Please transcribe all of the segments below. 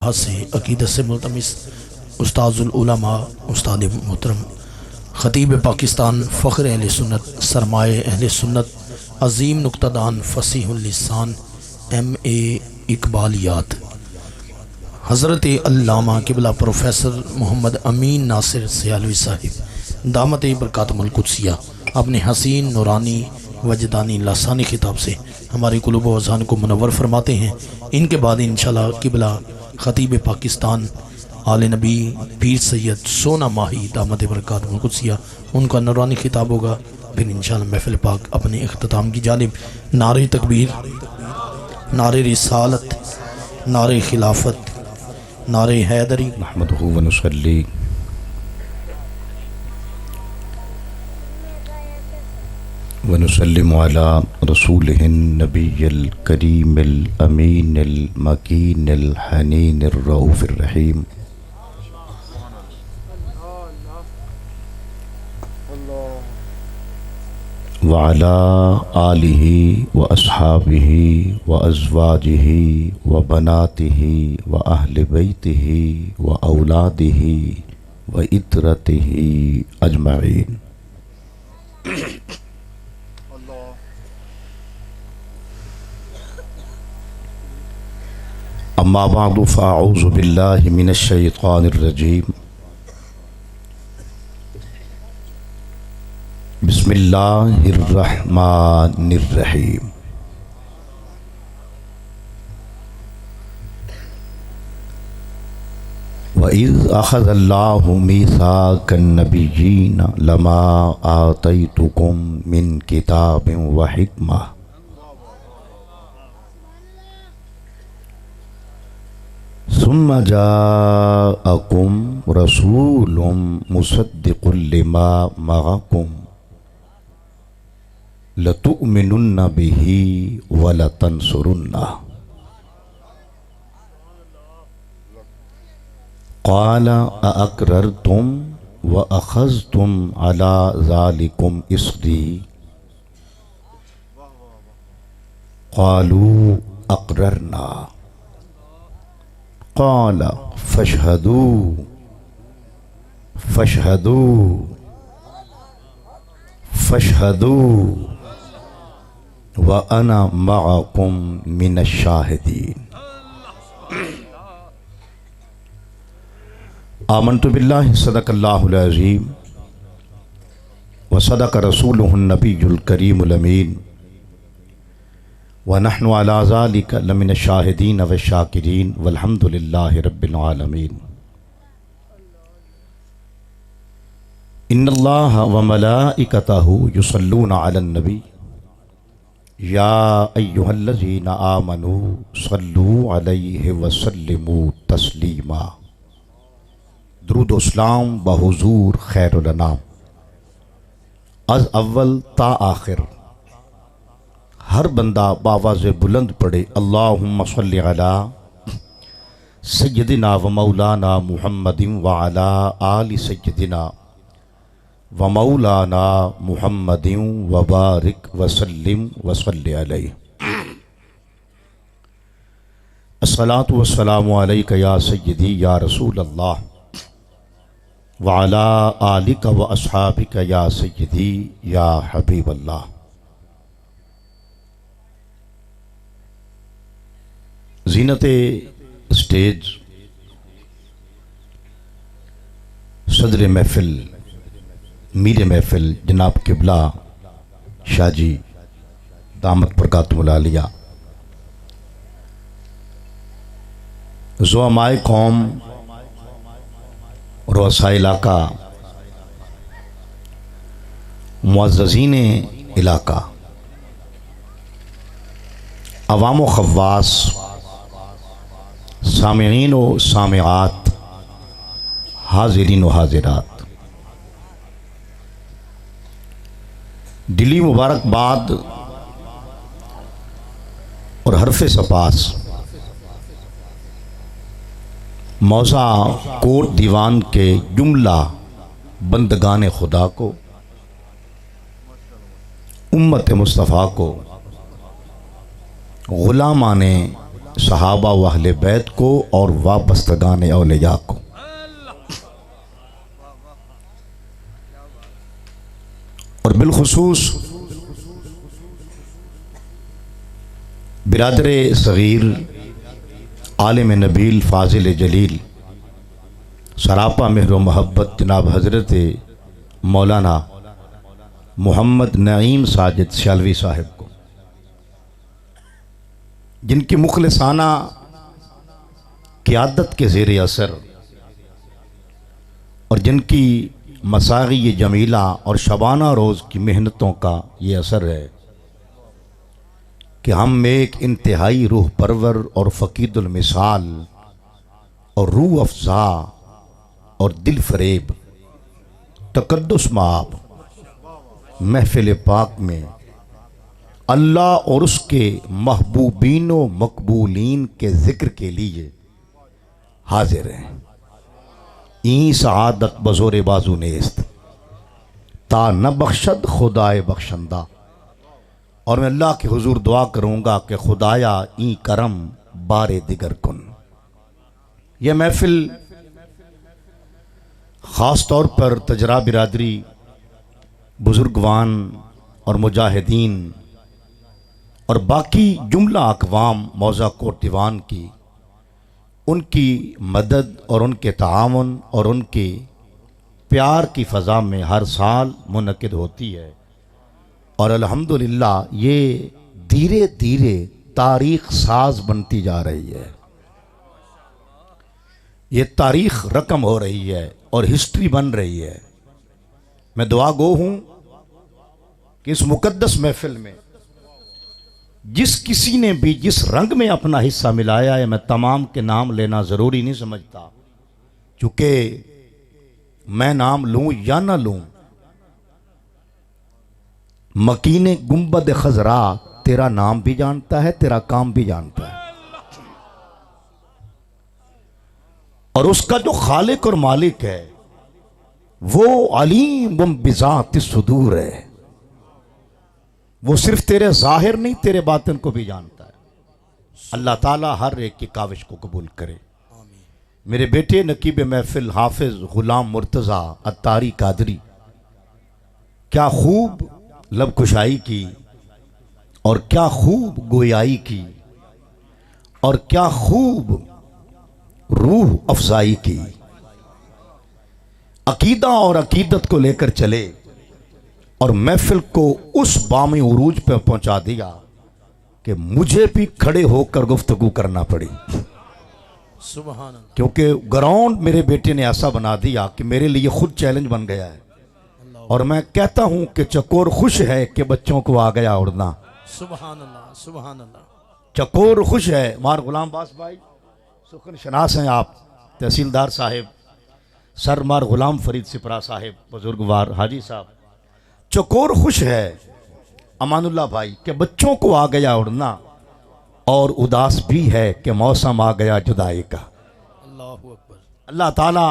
से अकीदत से मुल्तमिस उस्ताजुल उलमा उस्ताद मोहतरम ख़तीब पाकिस्तान फ़ख्र अहले सुन्नत सरमाए अहले सुन्नत अज़ीम नुक्तादान फ़सीहुल लिसान MA इकबालियात हज़रत अल्लामा क़िबला प्रोफेसर मोहम्मद अमीन नासिर सियालवी साहिब दामत बरकातुहुल कुद्सिया अपने हसीन नूरानी वजदानी लासानी खिताब से हमारे कुलूब व अज़हान को मुनव्वर फरमाते हैं। इनके बाद इंशाअल्लाह क़िबला ख़तीब पाकिस्तान आले नबी पीर सैयद सोना माही दामत बरकातुहुल कुद्सिया उनका नूरानी खिताब होगा। फिर इंशाअल्लाह महफ़िल पाक अपने इख्तिताम की जानिब नारे तकबीर, नारे रिसालत, नारे खिलाफत, नारे हैदरी नहमदुहु व नुसल्ली व नुसल्लिमु अला रसूलिहिन नबिय्यिल करीमिल अमीनिल मकीनिल हनीनिर रऊफ़िर रहीम व अला आलिहि व अस्हाबिहि व अज़वाजिहि व बनातिहि व अहले बैतिहि व औलादिहि व इतरतिहि अजमईन। अम्मा बअदु फ़अऊज़ु बिल्लाहि मिनश शैतानिर रजीम। बिस्मिल्लाहिर रहमानिर रहीम। व इज़ अख़ज़ल्लाहु मीसाक़न नबिय्यीन लमा आतैतुकुम मिन किताबिन व हिक्मा सुम्मा जाअकुम रसूलुम मुसद्दिक़ुल लिमा मअकुम लतुअमिनुन्न बिही व लतंसुरुन्ना क़ाल अअक़ररतुम व अख़ज़तुम अला ज़ालिकुम इस्री क़ालू अक़ररना क़ाल फ़शहदू फ़शहदू फ़शहदू व अना मअकुम मिनश शाहिदीन। आमन्तु बिल्लाहि सदक़ल्लाहुल अज़ीम व सदक़ रसूलुहुन नबियुल करीमुल अमीन व नहनु अला ज़ालिका लमिनश शाहिदीन व शाकिरीन वल्हम्दुलिल्लाहि रब्बिल आलमीन। इन्नल्लाहा व मलाइकतहु युसल्लूना अलन नबी या अय्युहल्लज़ीना आमनू सल्लू अलैहि व सल्लिमू तस्लीमा। दुरूद व सलाम बहुज़ूर खैरुल अनाम अज़ अव्वल ता आखिर हर बंदा बावाज़े बुलंद पढ़े अल्लाहुम्मा सल्लि अला सय्यदिना व मौलाना मुहम्मदिन व अला आलि सय्यदिना व मौलाना मुहम्मदिन व बारिक व सल्लिम व सल्लि अलैहि। अस्सलातु वस्सलामु अलैका या सय्यदी या रसूल अल्लाह व अला आलिका व अस्हाबिका या सय्यदी या हबीब अल्लाह। ज़ीनते स्टेज सदर महफिल मीर महफिल जनाब क़िबला शाहजी दामत बरकातुहुल आलिया, ज़ुअमाए कौम और वसाए इलाका, मुअज़्ज़ज़ीन इलाका, अवाम व ख़व्वास, सामिईन व सामिआत, हाज़िरीन व हाज़िरात, दिली मुबारकबाद और हरफ़े सपास मौज़ा कोट दीवान के जुमला बंदगान खुदा को, उम्मत मुस्तफ़ा को, ग़ुलामाने सहाबा व अहले बैत को और वाबस्तगान औलिया को। और बिलखुसूस बिरादर सगीर आलिम नबील फ़ाज़िल जलील सरापा मेहर व मोहब्बत जनाब हज़रत मौलाना मोहम्मद नईम साजिद शालवी साहिब को, जिनकी मुखलिसाना क़ियादत के ज़ेर असर और जिनकी मसाग़ी जमीला और शबाना रोज़ की मेहनतों का ये असर है कि हम एक इंतहाई रूह परवर और फ़कीदुल मिसाल और रूह अफ़ज़ा और दिल फरेब तक़द्दुस माब महफ़िल पाक में अल्लाह और उसके महबूबीन व मकबूलीन के ज़िक्र के लिए हाजिर हैं। ई सआदत बज़ोर बाजू नेस्त ता न बख्शद खुदाए बख्शंदा। और मैं अल्लाह के हुजूर दुआ करूँगा कि खुदाया ई करम बारे दिगर कुन। यह महफ़िल ख़ास तौर पर तजरा बिरादरी, बुज़ुर्गवान और मुजाहिदीन और बाकी जुमला अक़वाम मौज़ा कोट दीवान की, उनकी मदद और उनके ताआवुन और उनके प्यार की फ़ज़ा में हर साल मुनक़िद होती है। और अल्हम्दुलिल्लाह ये धीरे धीरे तारीख़ साज बनती जा रही है, ये तारीख़ रकम हो रही है और हिस्ट्री बन रही है। मैं दुआ गो हूँ कि इस मुक़द्दस महफ़िल में जिस किसी ने भी जिस रंग में अपना हिस्सा मिलाया है, मैं तमाम के नाम लेना ज़रूरी नहीं समझता, चूँकि मैं नाम लूँ या ना लूँ, मकीने गुंबद खजरा तेरा नाम भी जानता है, तेरा काम भी जानता है। और उसका जो खालिक और मालिक है वो अलीम बिज़ात सुदूर है, वो सिर्फ तेरे ज़ाहिर नहीं तेरे बातिन को भी जानता है। अल्लाह ताला हर एक की काविश को कबूल करे। मेरे बेटे नकीब महफिल हाफिज गुलाम मुर्तज़ा अत्तारी कादरी, क्या खूब लब कुशाई की और क्या खूब गोयाई की और क्या खूब रूह अफजाई की। अकीदा और अकीदत को लेकर चले और महफिल को उस बामी उरूज पर पहुंचा दिया कि मुझे भी खड़े होकर गुफ्तगू करना पड़ी, सुभान अल्लाह। क्योंकि ग्राउंड मेरे बेटे ने ऐसा बना दिया कि मेरे लिए खुद चैलेंज बन गया है। और मैं कहता हूं कि चकोर खुश है कि बच्चों को आ गया उड़ना। सुभान अल्लाह, सुभान अल्लाह। चकोर खुश है। मार गुलाम बास भाई सुखन शनास हैं आप, तहसीलदार साहिब, सर मार गुलाम फरीद सिपरा साहिब, बुजुर्गवार हाजी साहब। चकोर खुश है अमानुल्लाह भाई कि बच्चों को आ गया उड़ना, और उदास भी है कि मौसम आ गया जुदाई का। अल्लाह अकबर। अल्लाह ताला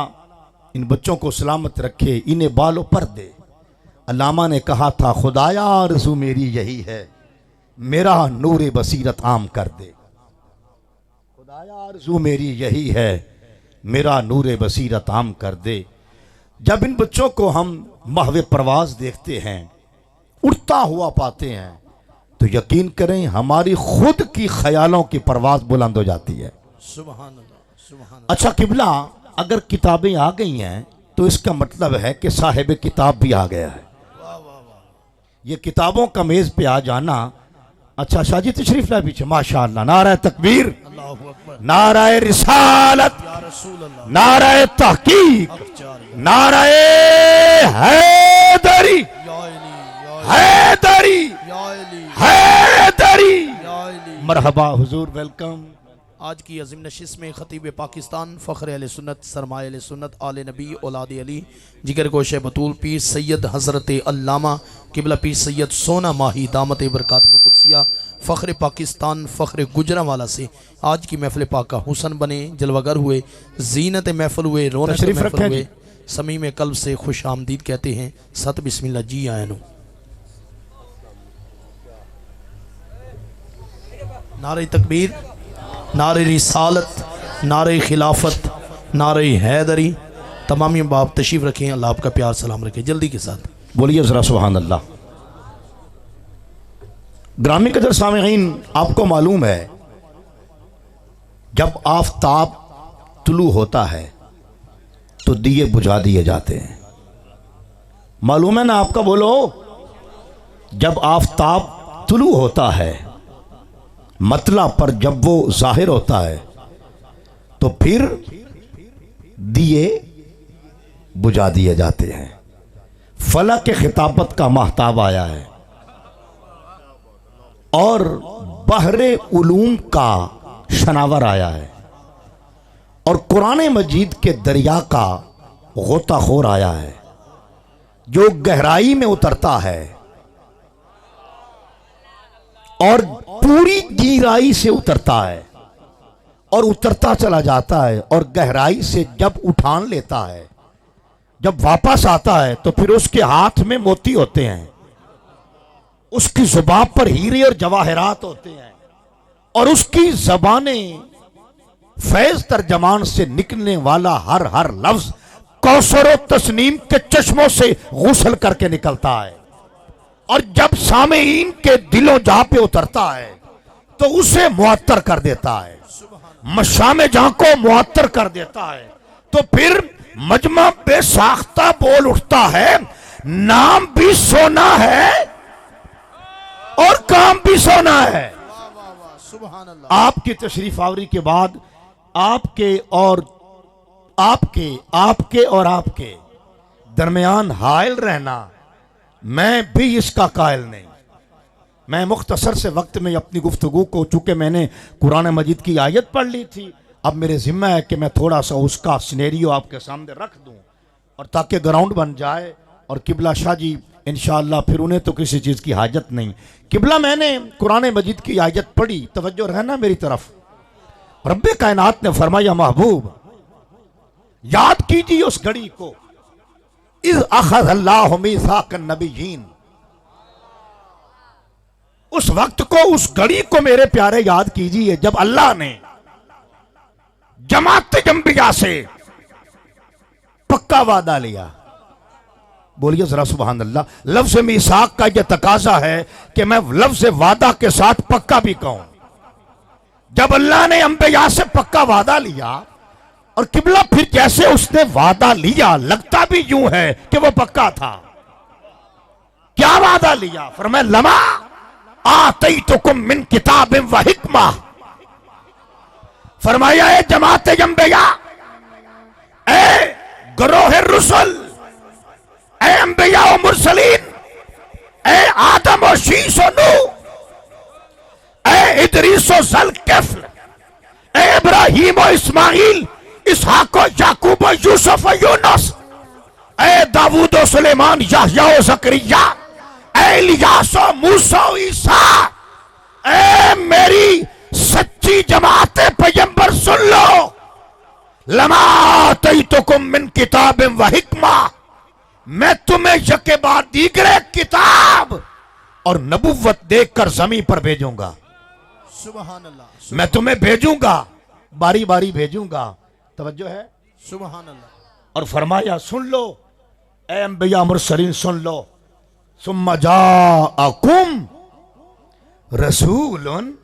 इन बच्चों को सलामत रखे, इन्हें बालों पर दे। अल्लामा ने कहा था खुदाया आरज़ू मेरी यही है, मेरा नूर बसीरत आम कर दे। खुदाया आरज़ू मेरी यही है, मेरा नूर बसीरत आम कर दे। जब इन बच्चों को हम महवे परवाज देखते हैं, उड़ता हुआ पाते हैं, तो यकीन करें हमारी खुद की ख्यालों की परवाज बुलंद हो जाती है। सुभान अल्लाह, सुभान अल्लाह। अच्छा किबला, अगर किताबें आ गई हैं तो इसका मतलब है कि साहिब किताब भी आ गया है। ये किताबों का मेज़ पे आ जाना। अच्छा शाहजी तशरीफ ला पीछे, माशाअल्लाह। नारा तकबीर, अल्लाहु अकबर, नारा रिसालत, या रसूल अल्लाह, नारा तहकीक, अख्तियारी, नारा हैदरी, या अली, हैदरी, या अली, हैदरी। या अली। मरहबा हुजूर, वेलकम। आज की अज़ीम नशिस्त में ख़तीब पाकिस्तान फ़ख्र अहले सुन्नत सरमाए अहले सुन्नत आले नबी औलाद अली जिगर गोश बतूल पीर सैयद हज़रत अल्लामा किबला पीर सैयद सोना माही दामत बरकातुल कुद्सिया फ़ख्र पाकिस्तान फ़ख्र गुजरांवाला से आज की महफ़िल पाक का हुसन बने, जलवागर हुए, जीनत महफ़िल हुए, रौनक महफ़िल हुए, समीम कल्ब से खुश आमदीद कहते हैं। सत बिस्मिल्लाह जी आयनो। नारे तकबीर, नारे रिसालत, नारे खिलाफत, नारे हैदरी। तमामी बाप तशरीफ़ रखें, अल्लाह आपका प्यार सलाम रखें जल्दी के साथ। बोलिए ज़रा सुभान अल्लाह। ग्रामी कदर सामईन, आपको मालूम है जब आफताब तुलू होता है तो दिए बुझा दिए जाते हैं। मालूम है ना आपका? बोलो। जब आफताब तुलू होता है, मतला पर जब वो जाहिर होता है तो फिर दिए बुझा दिए जाते हैं। फलक के खिताबत का महताब आया है और बहरे उलूम का शनावर आया है और कुरान मजीद के दरिया का गोताखोर आया है जो गहराई में उतरता है और पूरी गहराई से उतरता है और उतरता चला जाता है और गहराई से जब उठान लेता है, जब वापस आता है तो फिर उसके हाथ में मोती होते हैं, उसकी जुबान पर हीरे और जवाहरात होते हैं और उसकी जबाने फैज तर्जमान से निकलने वाला हर हर लफ्ज कौसर और तस्नीम के चश्मों से गुसल करके निकलता है। और जब सामेईन के दिलों जहां पे उतरता है तो उसे मुअत्तर कर देता है, मशामे जहां को मुअत्तर कर देता है। तो फिर मजमा बेसाख्ता बोल उठता है, नाम भी सोना है और काम भी सोना है। आपकी तशरीफ आवरी के बाद आपके और आपके दरमियान हायल रहना, मैं भी इसका कायल नहीं। मैं मुख्तसर से वक्त में अपनी गुफ्तगू को, चूंकि मैंने कुरान मजीद की आयत पढ़ ली थी, अब मेरे जिम्मा है कि मैं थोड़ा सा उसका सिनेरियो आपके सामने रख दूं और ताकि ग्राउंड बन जाए। और किबला शाह जी इंशाअल्लाह फिर उन्हें तो किसी चीज़ की हाजत नहीं। किबला, मैंने कुरान मजीद की आयत पढ़ी, तवज्जो रहना मेरी तरफ। रब्बे कायनात ने फरमाया, महबूब याद कीजिए उस घड़ी को, इज़ अख़ज़ अल्लाहु मीसाक़न नबिय्यीन, उस वक्त को, उस घड़ी को मेरे प्यारे याद कीजिए जब अल्लाह ने जमात अंबिया से पक्का वादा लिया। बोलिए जरा सुभान अल्लाह। लफ्ज़ मीसाक का यह तकाजा है कि मैं लफ्ज़ वादा के साथ पक्का भी कहूं। जब अल्लाह ने अंबिया से पक्का वादा लिया और किबला फिर जैसे उसने वादा लिया लगता भी यूं है कि वो पक्का था। क्या वादा लिया? फरमाया, लमा आतैतुकुम मिन किताबिन व हिकमा। फरमाया, है जमात अंबिया, ए गरोह रुsul, ए अंबिया व मुरसलीन, ए आदम व शीस व नूह, ए इदरीस व ज़ुल्किफ्ल, ए इब्राहीम व इस्माइल, इसहाक व याकूब व यूसुफ व यूनुस, ए दाऊद व सुलेमान, यहया व ज़करिया, ए इलियास व मूसा व ईसा। ए मेरी सच्ची जमात पैगंबर सुन लो, लमा आतैतुकुम मिन किताबिन व हिकमा, मैं तुम्हें यके बाद दीगरे किताब और नबुव्वत देकर जमीन पर भेजूंगा। सुभान अल्लाह। मैं तुम्हें भेजूंगा, बारी बारी भेजूंगा। तवज्जो है? सुभान अल्लाह। और फरमाया, सुन लो ए अंबिया मुरसलीन, सुन लो, सुम्मा जाअकुम रसूलुन,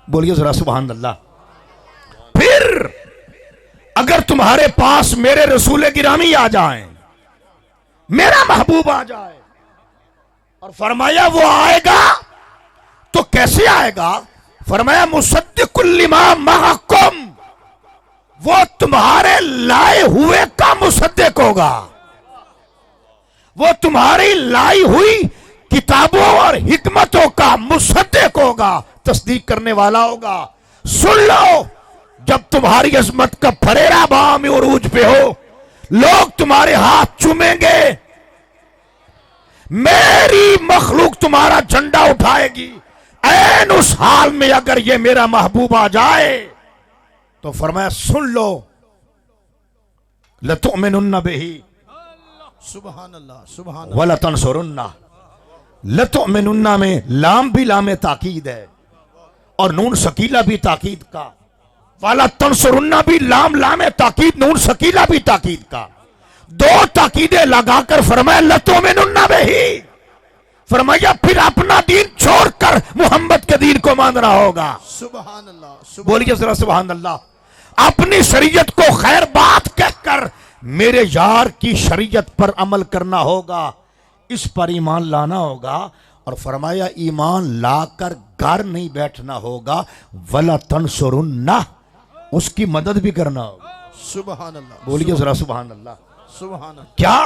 बोलिए जरा सुभान अल्लाह। फिर अगर तुम्हारे पास मेरे रसूल गिरामी आ जाएं, मेरा महबूब आ जाए, और फरमाया वो आएगा तो कैसे आएगा? फरमाया, मुसद्दिकुल लिमा मअकुम, वो तुम्हारे लाए हुए का मुसद्दिक होगा, वो तुम्हारी लाई हुई किताबों और हिकमतों का मुसद्दिक होगा, तस्दीक करने वाला होगा। सुन लो, जब तुम्हारी अजमत का फरेरा बाम उरूज पे हो, लोग तुम्हारे हाथ चूमेंगे, मेरी मखलूक तुम्हारा झंडा उठाएगी। ऐन उस हाल में अगर ये मेरा महबूब आ जाए तो फरमाया, सुन लो, लतुमिनुन्ना बिही, सुभान अल्लाह, सुभान वला तंसुरुन्ना। लतुमिनुन्ना में लाम भी लाम ताकीद है और नून सकीला भी ताकीद का, वाला तंसुरुन्ना भी लाम लाम ताकीद, नून सकीला भी ताकीद का, दो ताकीदें लगाकर फरमाया लतो में नुन्ना ही, फरमाया फिर अपना दीन छोड़कर मोहम्मद के दीन को मानना होगा। सुभान अल्लाह, बोलिए जरा सुभान अल्लाह। अपनी शरीयत को खैर बात कहकर मेरे यार की शरीयत पर अमल करना होगा, इस पर ईमान लाना होगा। और फरमाया ईमान लाकर घर नहीं बैठना होगा, वला तंसुरुन्ना, उसकी मदद भी करना होगा। सुभान अल्लाह, बोलिए जरा सुभान अल्लाह। सुभान अल्लाह। क्या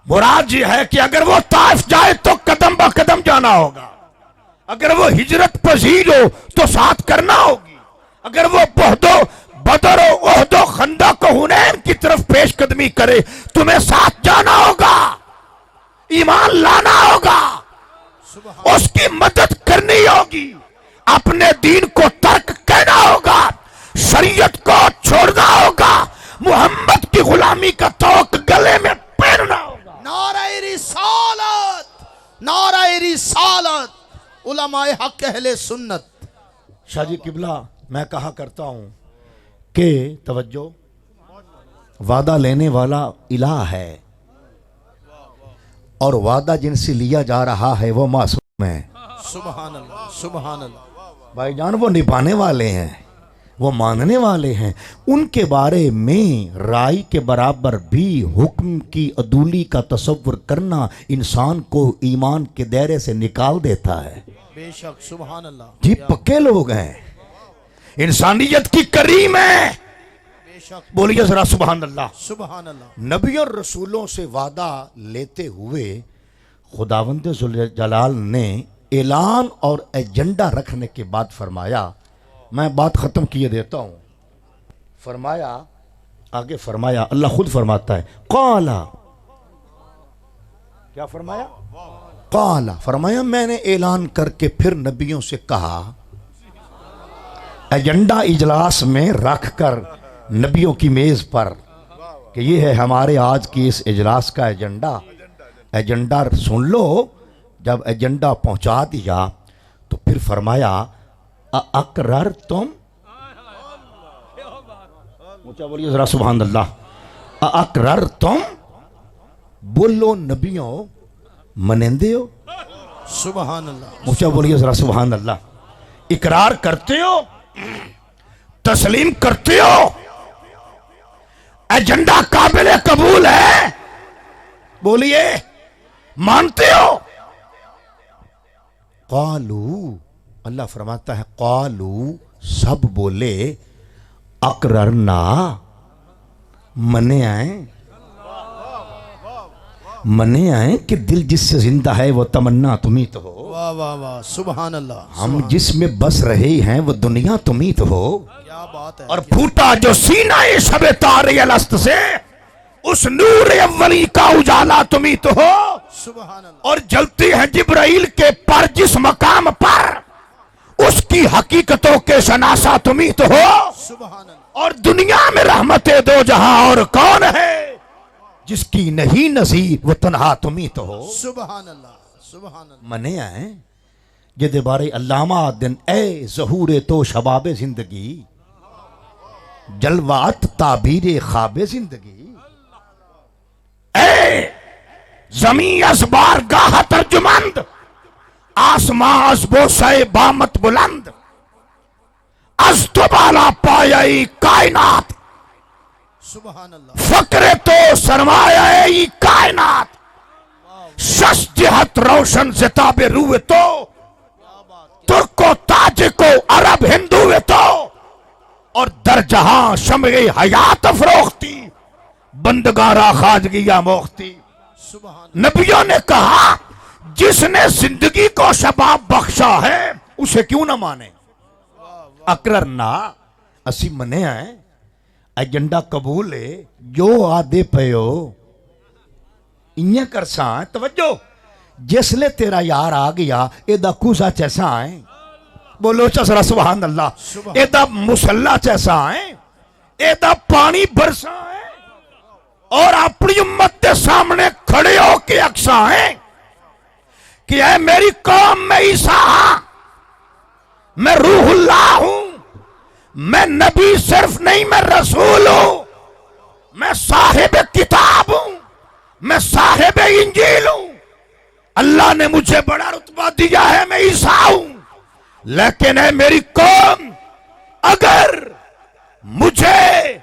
मुराद ये है कि अगर वो ताइफ जाए तो कदम ब कदम जाना होगा, अगर वो हिजरत पजीर हो तो साथ करना होगी, अगर वो बहदो बदर ओहदो खंदक हुनैन की तरफ पेश कदमी करे तुम्हें साथ जाना होगा, ईमान लाना होगा, उसकी मदद करनी होगी, अपने दीन को तर्क कहना होगा, शरीयत को छोड़ना होगा, मोहम्मद की गुलामी का तोक गले में पहनना होगा। नारे रिसालत, नारे रिसालत, उलमाए हक अहले सुन्नत। शाजी किबला, मैं कहा करता हूं कि तवज्जो, वादा लेने वाला इलाह है और वादा जिनसे लिया जा रहा है वो मासूम है। सुभान अल्लाह, सुभान अल्लाह। भाईजान वो निभाने वाले हैं, वो मानने वाले हैं, उनके बारे में राय के बराबर भी हुक्म की अदूली का तसव्वुर करना इंसान को ईमान के दायरे से निकाल देता है। बेशक, सुभान अल्लाह। जी पक्के लोग हैं, इंसानियत की करीम है। बेशक, बोलिए जरा सुभान अल्लाह। सुभान अल्लाह। नबी और रसूलों से वादा लेते हुए खुदावंद जुल जलाल ने ऐलान और एजेंडा रखने के बाद फरमाया, मैं बात खत्म किए देता हूं, फरमाया आगे, फरमाया अल्लाह खुद फरमाता है, काला, क्या फरमाया? काला, फरमाया मैंने ऐलान करके फिर नबियों से कहा, एजेंडा इजलास में रखकर नबियों की मेज पर कि ये है हमारे आज की इस इजलास का एजेंडा, एजेंडा सुन लो। जब एजेंडा पहुंचा दिया तो फिर फरमाया अकरर तुम, ऊंचा बोलिए जरा सुभान अल्लाह। अकरर तुम, बोलो नबियों मनेंदे हो? सुभान अल्लाह। ऊंचा बोलिए जरा सुभान अल्लाह। इकरार करते हो, तस्लीम करते हो, एजेंडा काबिल कबूल है? बोलिए, मानते हो? कालू, अल्लाह फरमाता है कालू, सब बोले अकररना, मने आए, मने आए कि दिल जिससे जिंदा है वो तमन्ना तुम्ही तो हो। वाह वाह वाह, सुभान अल्लाह। हम जिसमें बस रहे हैं वो दुनिया तुम्ही तो हो। क्या बात है। और फूटा जो सीना ये शबे तारे अलस्त से, उस नूर अव्वली का उजाला तुम्ही तो हो। सुभान अल्लाह। और जलती है जिब्राइल के पर जिस मकाम पर, उसकी हकीकतों के शनासा तुम्ही तो हो। सुभान अल्लाह। और दुनिया में रहमते दो जहां और कौन है, जिसकी नहीं नजीर वो तन्हा तुम्ही तो हो। सुभान अल्लाह, सुभान अल्लाह। मने आए जिदे बारे अल्लामा दिन ए ज़हूरे तो शबाबे जिंदगी, जलवात ताबीरे ख्वाबे जिंदगी, ए जमी असबार गाह तर्जुमंद, आसमां असबोसे बामत बुलंद, अस्तबाला पायाई कायनात, सुभान अल्लाह। फकरे तो सरमाया कायनात, शश जहत रोशन सिताबे रूए तो, तुर्को ताजे को अरब हिंदू तो, और दर जहां शमे हयात फरोख्ती, बंदगारा खाजगिया मोख्ती। सुभान। नबियों ने कहा जिसने जिंदगी को शबाब बख्शा है उसे क्यों ना माने। अकरर ना असी मने आए, एजेंडा कबूल है, जो आदे पयो इं करसा। तवज्जो, जिसले तेरा यार आ गया एदा कूसा चैसा है, बोलो चसरा सुभान अल्लाह। एदा मुसल्ला चैसा है, एदा पानी बरसा है, और अपनी उम्मत के सामने खड़े होके अक्सा है कि ऐ मेरी कौम में ईसा, मैं रूहुल्लाह हूं, मैं नबी सिर्फ नहीं, मैं रसूल हूं, मैं साहिब किताब हूं, मैं साहिब इंजील हूं। अल्लाह ने मुझे बड़ा रुतबा दिया है, मैं ईसा हूं। लेकिन है मेरी कौम, अगर मुझे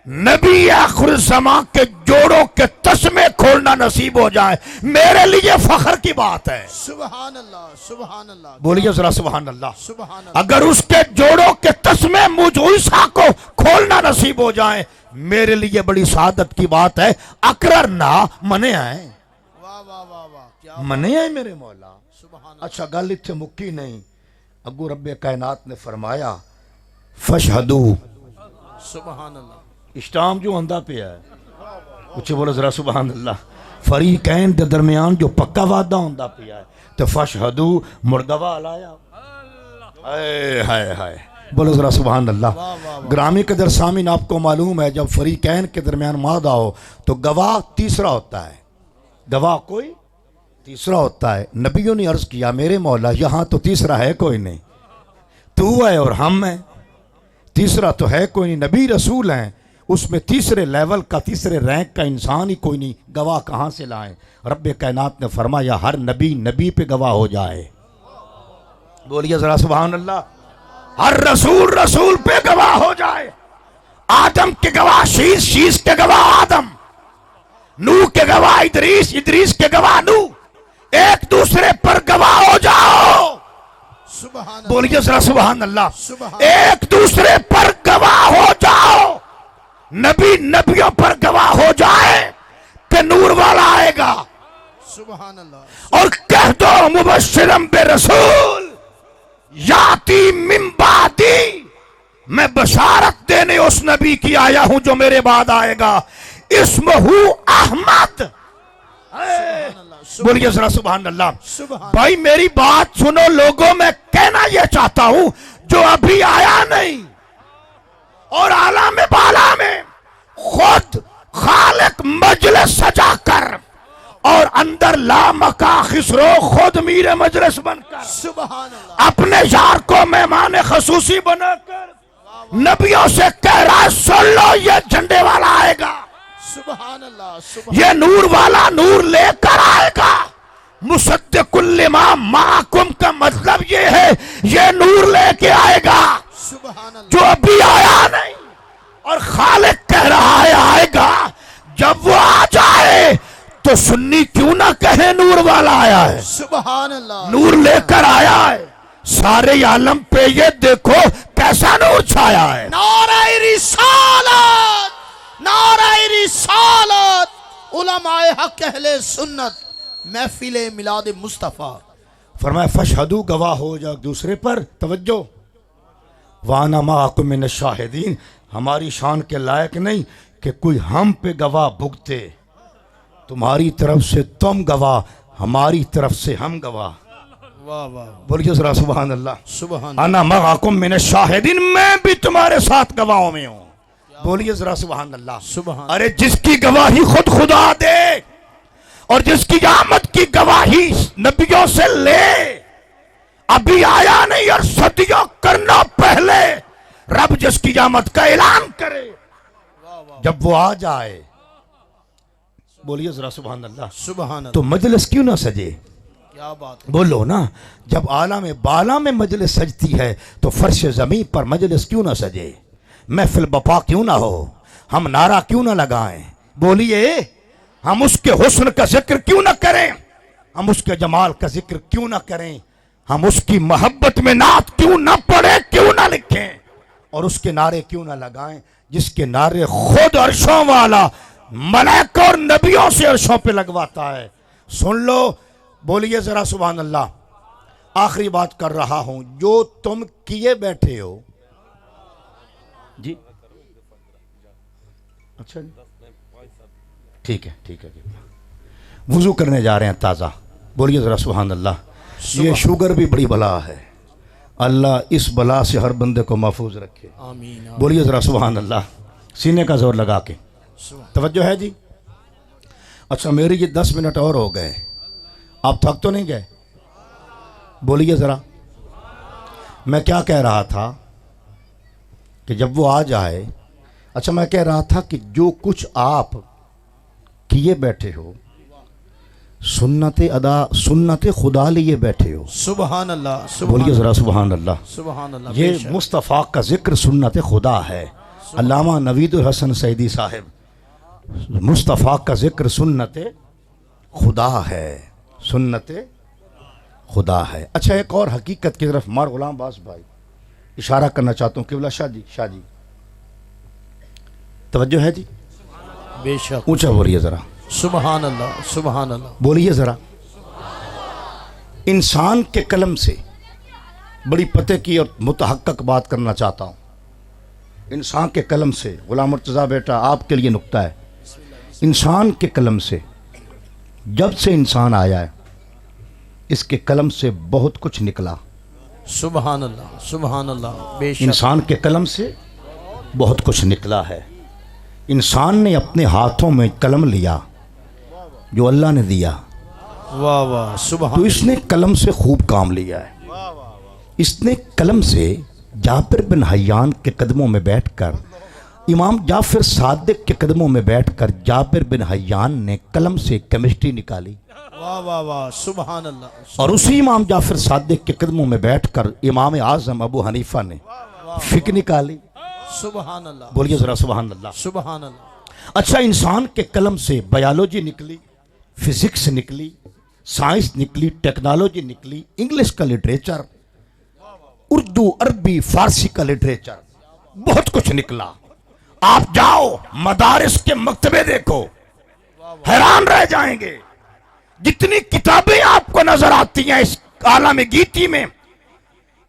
नबी आखिर ज़मां के जोड़ों के तस्मे खोलना नसीब हो जाए, मेरे लिए फख्र की बात है। सुभान अल्लाह, सुभान अल्लाह। बोलिए जरा सुभान अल्लाह। सुभान अल्लाह। अगर उसके जोड़ों के तस्मे मुझ ईसा को खोलना नसीब हो जाए, मेरे लिए बड़ी सादत की बात है। अकरर ना मने आए, वाह वाह वाह वाह, क्या मने आए मेरे मौला। सुभान अच्छा, गल इत्थे मुक्की नहीं। अगू रब्बे कायनात ने फरमाया फशहदू, सुभान अल्लाह। इस्टाम जो आंदा पिया है, उच्चे बोलो जरा सुभान अल्लाह। फरीकैन के दरमियान जो पक्का वादा होंदा पिया है, तो फशहदू मुर्गवा लाया। हाय हाय हाय, बोलो जरा सुभान अल्लाह। ग्रामी कदर सामीन, आपको मालूम है जब फरीकैन के दरमियान मादा हो तो गवाह तीसरा होता है। गवाह कोई तीसरा होता है। नबियों ने अर्ज किया, मेरे मौला यहाँ तो तीसरा है कोई नहीं, तू है और हम हैं, तीसरा तो है कोई नहीं। नबी रसूल हैं, उसमें तीसरे लेवल का, तीसरे रैंक का इंसान ही कोई नहीं, गवाह कहाँ से लाएं। रब्बे कायनात ने फरमाया हर नबी नबी पे गवाह हो जाए। बोलिए जरा सुभान अल्लाह। हर रसूल रसूल पे गवाह हो जाए। आदम के गवाह शीश, शीश के गवाह आदम, नूह के गवाह इदरीस, इदरीस के गवाह नूह। एक दूसरे पर गवाह हो जाओ। सुभान अल्लाह। बोलिए जरा सुभान अल्लाह। सुभान। एक दूसरे पर गवाह हो जाओ। नबी नबियों पर गवाह हो जाए कि नूर वाला आएगा। सुभान अल्लाह। और कह दो मुबश्शिरम बे रसूल याती मिन बादी, मैं बशारत देने उस नबी की आया हूं जो मेरे बाद आएगा। इस्महू अहमद। बोलिए जरा सुभान अल्लाह। सुभान। भाई मेरी बात सुनो लोगों, मैं कहना यह चाहता हूं जो अभी आया नहीं और आला में बाला में खुद खालिक मजलिस सजाकर और अंदर लामका खिसरो खुद मीरे मजलिस बनकर सुभान अल्लाह। अपने यार को मेहमान खसूसी बनाकर नबियों से कह रहा है, सुन लो ये झंडे वाला आएगा, सुभान अल्लाह। सुभान। ये नूर वाला नूर लेकर आएगा। मुसद्दिकुल लिमा माकुम का मतलब ये है ये नूर लेके आएगा सुभान अल्लाह। जो अभी आया नहीं। और खालिक कह रहा है आएगा। जब वो आ जाए तो सुन्नी क्यों ना कहे नूर वाला आया है, सुभान अल्लाह। नूर लेकर आया है। सारे आलम पे ये देखो कैसा नूर छाया है। नारे रिसालत, नारे रिसालत, उलमाए हक अहले सुन्नत, महफिले मिलाद मुस्तफ़ा। फरमाया फशहदू, गवाह हो जाओ दूसरे पर। तवज्जो, वाना माकुम मिन शाहिदीन, हमारी शान के लायक नहीं कि कोई हम पे गवाह भुगते। तुम्हारी तरफ से तुम गवाह, हमारी तरफ से हम गवाह। वाह वाह। बोलिए जरा सुभान अल्लाह। सुभान। अना माकुम मिन शाहिदीन, मैं भी तुम्हारे साथ गवाहों में हूं। बोलिए जरा सुभान अल्लाह। सुभान। अरे जिसकी गवाही खुद खुदा दे और जिसकी आमद की गवाही नबियों से ले, अभी आया नहीं और सदियों करना पहले रब जिसकी आमद का ऐलान करे, जब वो आ जाए, बोलिए जरा सुभान अल्लाह, सुभान तो मजलिस क्यों ना सजे। क्या बात है। बोलो ना, जब आला में बाला में मजलिस सजती है तो फर्श जमीन पर मजलिस क्यों ना सजे, महफिल बपा क्यों ना हो, हम नारा क्यों ना लगाएं। बोलिए, हम उसके हुस्न का जिक्र क्यों ना करें, हम उसके जमाल का जिक्र क्यों ना करें, हम उसकी मोहब्बत में नात क्यों ना पढ़े, क्यों ना लिखें और उसके नारे क्यों ना लगाएं जिसके नारे खुद अर्शों वाला मलाइका और नबियों से अर्शों पे लगवाता है। सुन लो, बोलिए जरा सुभान अल्लाह। आखिरी बात कर रहा हूं, जो तुम किए बैठे हो जी, अच्छा ठीक है ठीक है, वुजू करने जा रहे हैं ताज़ा। बोलिए ज़रा सुभान अल्लाह। ये शुगर भी बड़ी बला है, अल्लाह इस बला से हर बंदे को महफूज रखे, आमीन। बोलिए ज़रा सुभान अल्लाह, सीने का जोर लगा के। तवज्जो है जी। अच्छा, मेरे ये 10 मिनट और हो गए, आप थक तो नहीं गए? बोलिए ज़रा। मैं क्या कह रहा था कि जब वो आ जाए, अच्छा मैं कह रहा था कि जो कुछ आप किए बैठे हो, सुन्नत अदा, सुन्नत खुदा लिए बैठे हो। सुबहान अल्लाह, बोलिए ज़रा सुबहान अल्लाह। सुबहान अल्लाह। ये बेशक। मुस्तफ़ा का जिक्र सुन्नत खुदा है। अल्लामा नवीदुल हसन सईदी साहब, मुस्तफ़ा का जिक्र सुन्नत खुदा है, सुन्नत खुदा है। अच्छा एक और हकीकत की तरफ मार गुलाम बास भाई इशारा करना चाहता हूँ। किबला शाह जी तवज्जो है जी? बेशक। ऊंचा बोलिए ज़रा। सुबहान अल्लाह, सुबहान अल्लाह। बोलिए ज़रा। इंसान के कलम से बड़ी पते की और मुतहक्कक बात करना चाहता हूँ। इंसान के कलम से, गुलाम मुर्तज़ा बेटा आपके लिए नुक्ता है। इंसान के कलम से, जब से इंसान आया है इसके कलम से बहुत कुछ निकला। सुबहान अल्लाह, सुबहान अल्लाह। बेशक। इंसान के कलम से बहुत कुछ निकला है। इंसान ने अपने हाथों में कलम लिया जो अल्लाह ने दिया, वाह वाह, सुबहान। तो इसने कलम से खूब काम लिया है। इसने कलम से जाबिर बिन हय्यान के कदमों में बैठकर, इमाम जाफर सादिक के कदमों में बैठकर जाबिर बिन हय्यान ने कलम से केमिस्ट्री निकाली। वाह वाह वाह, सुबहान अल्लाह। और उसी इमाम जाफर सादिक के कदमों में बैठकर इमाम आज़म अबू हनीफा ने फिक्र निकाली। सुबहान अल्लाह। बोलिए ज़रा सुबहान अल्लाह। सुबहान अल्लाह। अच्छा, इंसान के कलम से बायोलॉजी निकली, फिजिक्स निकली, साइंस निकली, टेक्नोलॉजी निकली, इंग्लिश का लिटरेचर, उर्दू, अरबी, फारसी का लिटरेचर, बहुत कुछ निकला। आप जाओ मदारिस के मकतबे देखो, हैरान रह जाएंगे। जितनी किताबें आपको नजर आती हैं इस आलम गीती में,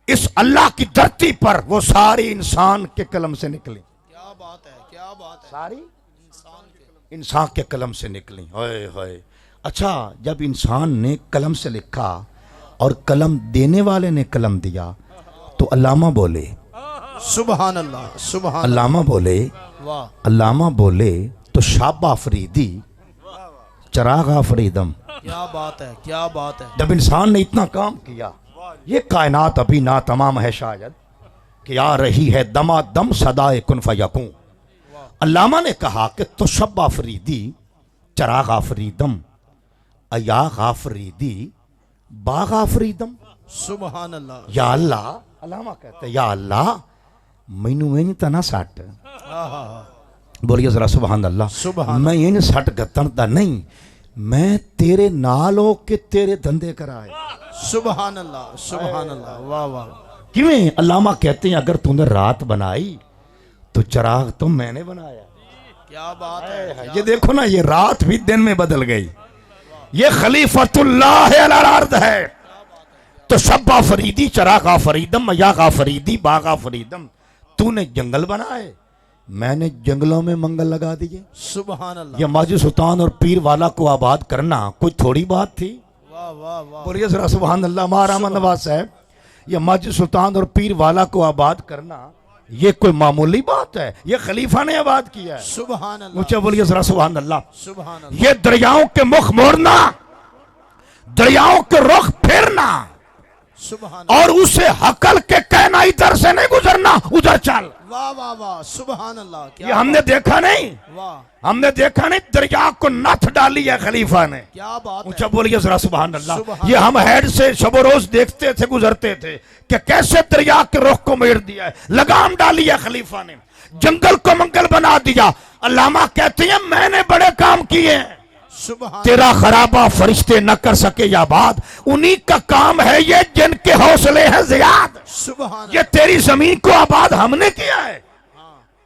इस अल्लाह की धरती पर, वो सारी इंसान के कलम से निकली। क्या बात है, क्या बात है। सारी इंसान के कलम से निकली। हाय हाय। अच्छा, जब इंसान ने कलम से लिखा और कलम देने वाले ने कलम दिया तो अल्लामा बोले, सुबहान अल्लाह, सुबहान। अल्लामा बोले, वाह। अल्लामा बोले तो शाबा फरीदी चराग फरीदम। क्या बात है, क्या बात है। जब इंसान ने इतना काम किया, ये कायनात अभी ना तमाम है शायद कि आ रही है दमा दम सदाए कुन फयकूं। अल्लामा ने कहा कि तो शब्बा फरीदी चराग फरीदम अया गाफरीदी बागा फरीदम। सुबहान अल्लाह। या अल्लाह, अल्लामा कहते या अल्लाह मैनू में तो ना सट। बोलिए जरा सुबहान अल्लाह। सुबहान। मैं इन सट गतन दा नहीं, मैं तेरे नाल हो के तेरे धंधे कराए। सुबहान अल्लाह, सुबहान अल्लाह। वाह वाह। किवें? अल्लामा कहते हैं अगर तूने रात बनाई तो चराग तो मैंने बनाया। क्या बात है। ये देखो ना, ये रात भी दिन में बदल गई। ये खलीफतुल्लाह अलल अर्द है। तो शब्बा फरीदी चरागा फरीदम मयागा फरीदी बागा फरीदम। तूने जंगल बनाए, मैंने जंगलों में मंगल लगा दिए। सुबहान अल्लाह। ये माजी सुल्तान और पीर वाला को आबाद करना कोई थोड़ी बात थी। वाह वाह वाह। बोलिए जरा सुबहान अल्लाह। महाराम नवाज साहब, ये माजी सुल्तान और पीर वाला को आबाद करना ये कोई मामूली बात है? ये खलीफा ने आबाद किया है। सुबहान अल्लाह। ऊंचा बोलिए जरा सुबहान अल्लाह। सुबहान अल्लाह। ये दरियाओं के मुख मोड़ना, दरियाओं के रुख फेरना, सुबहान। और उसे हकल के कहना इधर से नहीं गुजरना उधर चल। वाह वाह वाह, सुबहान अल्लाह। ये हमने देखा नहीं, वाह। हमने देखा नहीं, दरिया को नथ डाली है खलीफा ने। क्या बात है। ऊंचा बोलिए जरा सुबहान अल्लाह। सुबहान। ये हम हेड से शब रोज देखते थे, गुजरते थे कि कैसे दरिया के रुख को मेड़ दिया है, लगाम डाली है खलीफा ने, जंगल को मंगल बना दिया। अल्लामा कहते हैं मैंने बड़े काम किए हैं, सुबहान। तेरा खराबा फरिश्ते न कर सके या बात, उन्हीं का काम है ये जिनके हौसले हैं ज़ियाद। सुबहान। ये तेरी जमीन को आबाद हमने किया है।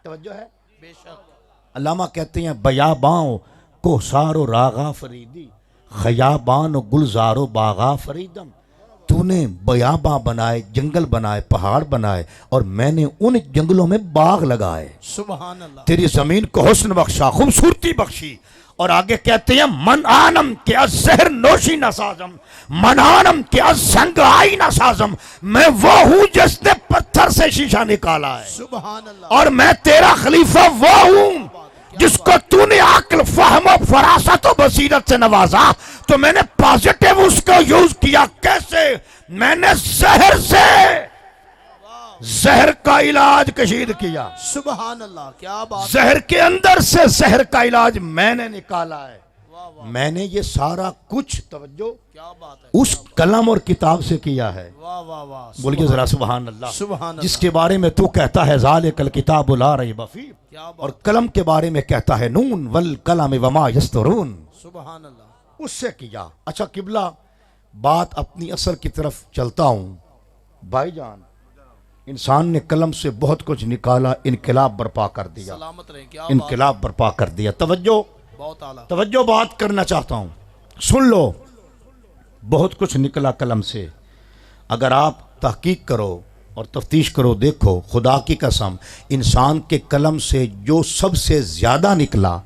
तवज्जो है? बेशक। अल्लामा कहते हैं बयाबाओं को सारो रागा फरीदी खयाबान गुलजारो बागा फरीदम। तूने बयाबा बनाए, जंगल बनाए, पहाड़ बनाए, और मैंने उन जंगलों में बाग लगाए। सुबहान अल्लाह। तेरी जमीन को हुस्न बख्शा, खूबसूरती बख्शी। और आगे कहते हैं मन आनम के जहर नोशी न साजम, मन आनम के संग आई न साजम। मैं वो हूं जिसने पत्थर से शीशा निकाला है, सुबहान अल्लाह। और मैं तेरा खलीफा वो हूं जिसको तूने अक्ल, फहम, फरासत और बसीरत से नवाजा। तो मैंने पॉजिटिव उसको यूज किया। कैसे? मैंने जहर से जहर का इलाज कशीद किया। सुबहान अल्लाह, क्या बात। जहर के अंदर से जहर का इलाज मैंने निकाला है। वाह वाह, मैंने ये सारा कुछ, तवज्जो, क्या बात है। उस कलम और किताब से किया है। वाह वाह वाह, बोलिए जरा सुभान अल्लाह। सुबहान अल्लाह, जिसके बारे में तू कहता है ज़ालिकल किताबु ला रैब फीह, क्या बात। और कलम के बारे में कहता है नून वल कलम वमा यस्तरून, सुबहान अल्लाह, उससे किया। अच्छा किबला, बात अपनी असल की तरफ चलता हूं। भाईजान, इंसान ने कलम से बहुत कुछ निकाला, इनकलाब बर्पा कर दिया, सलामत रहे, क्या बात। इनकलाब बर्पा कर दिया। तवज्जो, बहुत आला। तवज्जो, बात करना चाहता हूं, सुन लो। बहुत कुछ निकला कलम से। अगर आप तहकीक करो और तफ्तीश करो, देखो खुदा की कसम, इंसान के कलम से जो सबसे ज्यादा निकला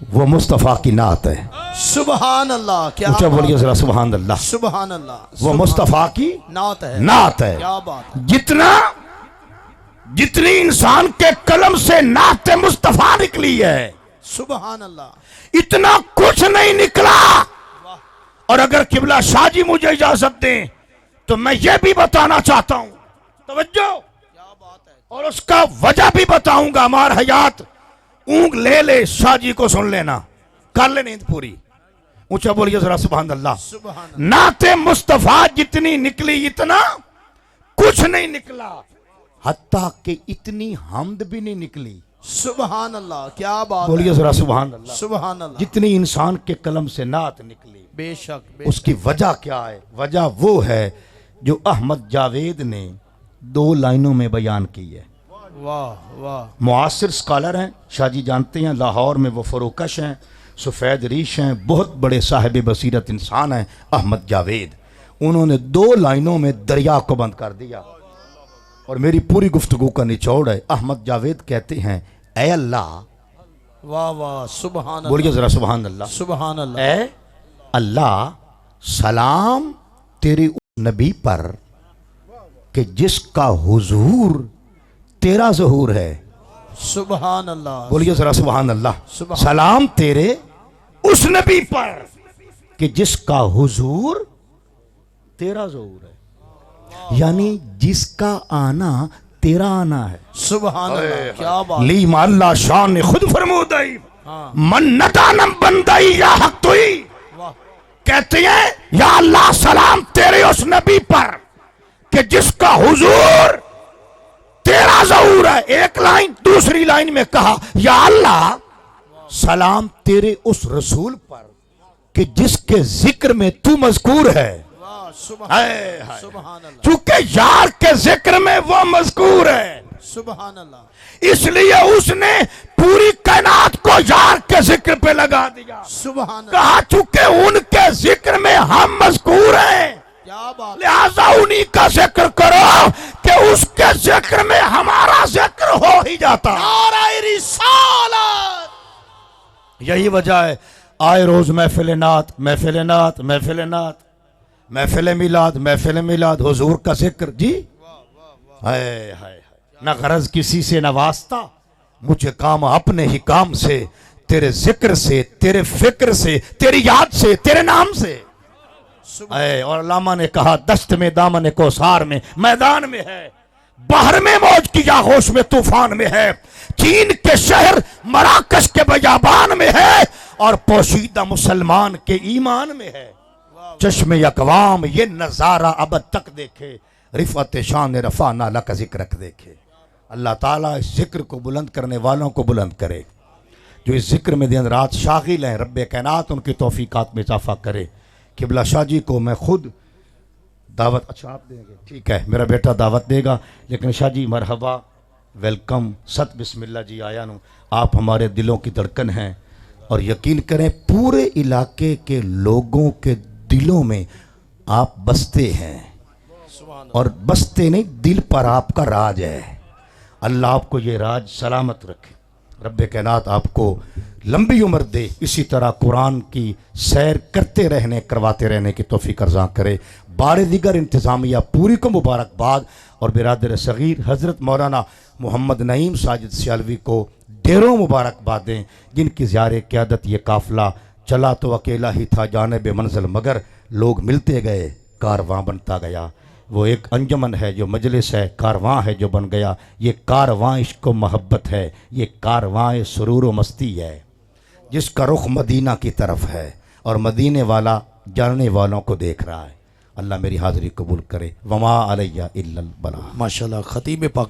वो मुस्तफ़ा की नात है। सुबहान अल्लाह, क्या ऊंचा बात। बोलिए जरा सुभान अल्लाह। सुबहान अल्लाह, वो सुबहान- मुस्तफ़ा की नात है, नात है। क्या बात है। जितनी इंसान के कलम से नात मुस्तफ़ा निकली है, सुबहान अल्लाह, इतना कुछ नहीं निकला। वाह, और अगर किबला शाहजी मुझे इजाजत दें तो मैं ये भी बताना चाहता हूं, तवज्जो, क्या बात है। और उसका वजह भी बताऊंगा। हमार हयात ऊँग ले ले, शाहजी को सुन लेना, कर ले नींद पूरी। ऊंचा बोलिए जरा सुभान अल्लाह। सुबहान नाते मुस्तफ़ा जितनी निकली, इतना कुछ नहीं निकला। हत्ता कि इतनी हमद भी नहीं निकली। सुबहान अल्लाह, क्या बात बोलिए है। जरा सुभान अल्लाह। सुबहान अल्लाह, जितनी इंसान के कलम से नात निकली, बेशक बेशक। उसकी वजह क्या है? वजह वो है जो अहमद जावेद ने 2 लाइनों में बयान की है। वाह वाह, मुआसिर स्कॉलर हैं, शाहजी जानते हैं, लाहौर में वो फरोकश हैं, सफ़ेद रीश हैं, बहुत बड़े साहिब बसीरत इंसान हैं अहमद जावेद। उन्होंने 2 लाइनों में दरिया को बंद कर दिया। और मेरी पूरी गुफ्तगू का निचोड़ है, अहमद जावेद कहते हैं, ए अल्लाह, वाह वाह, सुबहान अल्लाह, बोलिए जरा सुभान अल्लाह, सुबहान अल्लाह, ए अल्लाह, सलाम तेरे उस नबी पर कि जिसका हुजूर तेरा ज़हूर है। सुबहान अल्लाह, बोलिए जरा सुभान अल्लाह। सुभान। सलाम तेरे उस नबी पर कि जिसका हुजूर तेरा ज़हूर है, यानी जिसका आना तेरा आना है। सुबहान अल्लाह, क्या बात। ली माल्ला शान ने खुद फरमूदाई, हाँ, मन्नता नम बंदाई या हक तुई, वाह, कहते हैं या अल्लाह सलाम तेरे उस नबी पर कि जिसका हुजूर तेरा ज़हूर है। एक लाइन, दूसरी लाइन में कहा या अल्लाह सलाम तेरे उस रसूल पर कि जिसके जिक्र में तू मज़कूर है। वाह, हाय, हाय। सुबहान अल्लाह, चूंकि यार के जिक्र में वो मज़कूर है, सुबहान अल्लाह, इसलिए उसने पूरी कायनात को यार के जिक्र पे लगा दिया। सुबहान अल्लाह, कहा चूंकि उनके जिक्र में हम मज़कूर हैं, क्या बात। लिहाजा उन्हीं का जिक्र करो कि उसके जिक्र में हमारा जिक्र हो ही जाता। नारे रिसालत, यही वजह है आए रोज महफिल नात, महफिल नात, महफिल नात, महफिल मिलाद, महफिल मिलाद, हुजूर का जिक्र। जी हाय हाय हाय, न गरज किसी से न वास्ता, मुझे काम अपने ही काम से, तेरे जिक्र से, तेरे फिक्र से, तेरी याद से, तेरे नाम से। और अल्लामा ने कहा दस्त में दामन कोसार में मैदान में है, बाहर में मौज की आगोश में तूफान में है, चीन के शहर मराकश के बयाबान में है, और पोशीदा मुसलमान के ईमान में है। चश्मे अकवाम ये नज़ारा अब तक देखे, रिफत शान रफा नाला का जिक्र रख देखे। अल्लाह ताला इस जिक्र को बुलंद करने वालों को बुलंद करे, जो इस जिक्र में दिन रात शागिल हैं। रब्बे कायनात उनकी तौफीकात में इजाफा करे। किबला शाह जी को मैं खुद दावत, अच्छा आप देंगे, ठीक है, मेरा बेटा दावत देगा, लेकिन शाह जी मरहबा, वेलकम, सत बिस्मिल्लाह जी आया नू, आप हमारे दिलों की धड़कन हैं। और यकीन करें पूरे इलाके के लोगों के दिलों में आप बसते हैं, और बसते नहीं, दिल पर आपका राज है। अल्लाह आपको ये राज सलामत रखे, रब्बे कायनात आपको लंबी उम्र दे, इसी तरह कुरान की सैर करते रहने, करवाते रहने की तौफीक अर्ज़ा करे। बार दिगर इंतज़ामिया पूरी को मुबारकबाद, और बिरादर सग़ीर हज़रत मौलाना मोहम्मद नईम साजिद सियालवी को ढेरों मुबारकबाद दें, जिनकी ज़ियारे क़यादत ये काफ़िला चला तो अकेला ही था जानिब मंज़िल, मगर लोग मिलते गए, कारवां बनता गया। वो एक अंजमन है, जो मजलिस है, कारवां है जो बन गया। ये कारवां इश्क व मोहब्बत है, ये कारवां सुरूर व मस्ती है, जिसका रुख मदीना की तरफ है और मदीने वाला जानने वालों को देख रहा है। अल्लाह मेरी हाज़िरी कबूल करे। वमा अलैया इल्लल बलाग। माशाल्लाह खतीब पाक